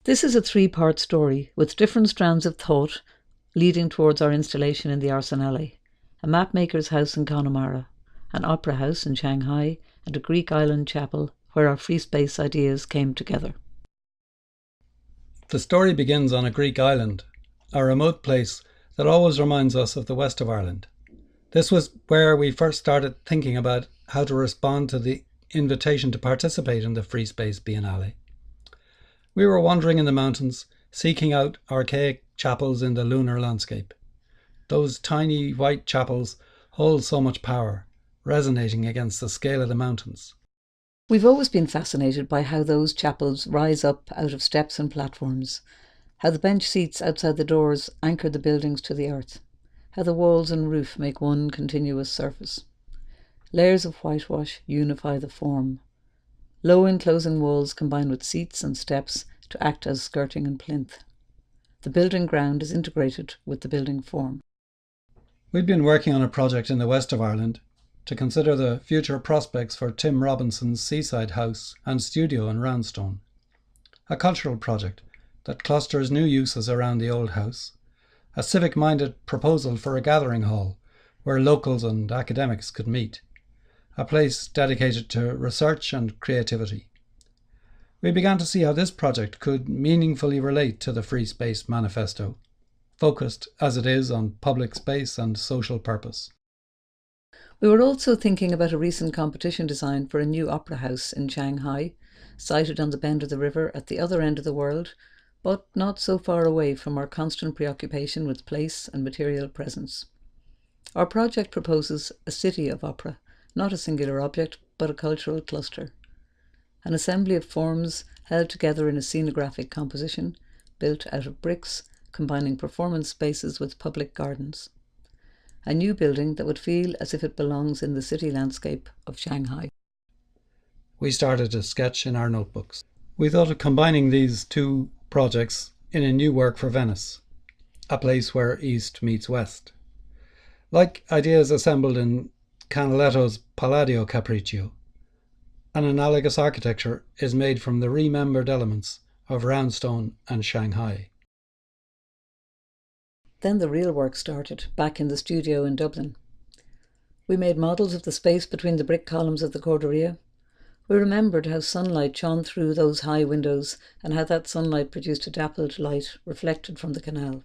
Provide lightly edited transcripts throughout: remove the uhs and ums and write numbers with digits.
This is a three-part story with different strands of thought leading towards our installation in the Arsenale, a mapmaker's house in Connemara, an opera house in Shanghai, and a Greek island chapel where our free space ideas came together. The story begins on a Greek island, a remote place that always reminds us of the west of Ireland. This was where we first started thinking about how to respond to the invitation to participate in the Free Space Biennale. We were wandering in the mountains, seeking out archaic chapels in the lunar landscape. Those tiny white chapels hold so much power, resonating against the scale of the mountains. We've always been fascinated by how those chapels rise up out of steps and platforms, how the bench seats outside the doors anchor the buildings to the earth, how the walls and roof make one continuous surface. Layers of whitewash unify the form. Low enclosing walls combine with seats and steps to act as skirting and plinth. The building ground is integrated with the building form. We've been working on a project in the west of Ireland to consider the future prospects for Tim Robinson's seaside house and studio in Roundstone. A cultural project that clusters new uses around the old house, a civic-minded proposal for a gathering hall where locals and academics could meet, a place dedicated to research and creativity. We began to see how this project could meaningfully relate to the Free Space Manifesto, focused as it is on public space and social purpose. We were also thinking about a recent competition design for a new opera house in Shanghai, sited on the bend of the river at the other end of the world, but not so far away from our constant preoccupation with place and material presence. Our project proposes a city of opera, not a singular object, but a cultural cluster. An assembly of forms held together in a scenographic composition, built out of bricks, combining performance spaces with public gardens. A new building that would feel as if it belongs in the city landscape of Shanghai. We started to sketch in our notebooks. We thought of combining these two projects in a new work for Venice, a place where East meets West. Like ideas assembled in Canaletto's Palladio Capriccio, an analogous architecture is made from the remembered elements of Roundstone and Shanghai. Then the real work started, back in the studio in Dublin. We made models of the space between the brick columns of the Corderie. We remembered how sunlight shone through those high windows and how that sunlight produced a dappled light reflected from the canal.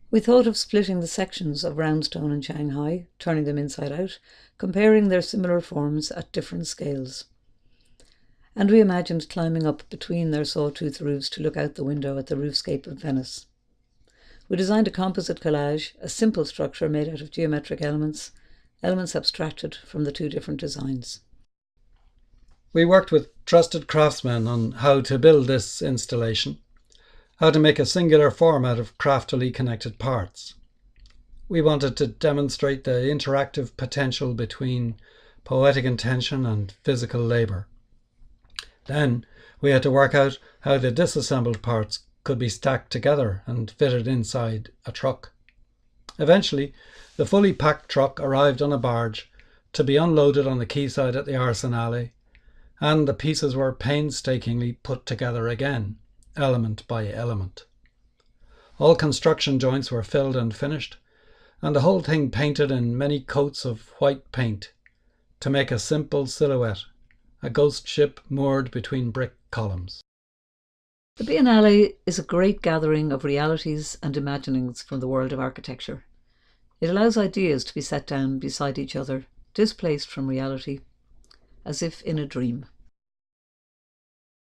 We thought of splitting the sections of Roundstone and Shanghai, turning them inside out, comparing their similar forms at different scales. And we imagined climbing up between their sawtooth roofs to look out the window at the roofscape of Venice. We designed a composite collage, a simple structure made out of geometric elements abstracted from the two different designs. We worked with trusted craftsmen on how to build this installation, how to make a singular form out of craftily connected parts. We wanted to demonstrate the interactive potential between poetic intention and physical labour. Then we had to work out how the disassembled parts could be stacked together and fitted inside a truck. Eventually, the fully packed truck arrived on a barge to be unloaded on the quayside at the Arsenale, and the pieces were painstakingly put together again, element by element. All construction joints were filled and finished, and the whole thing painted in many coats of white paint to make a simple silhouette, a ghost ship moored between brick columns. The Biennale is a great gathering of realities and imaginings from the world of architecture. It allows ideas to be set down beside each other, displaced from reality, as if in a dream.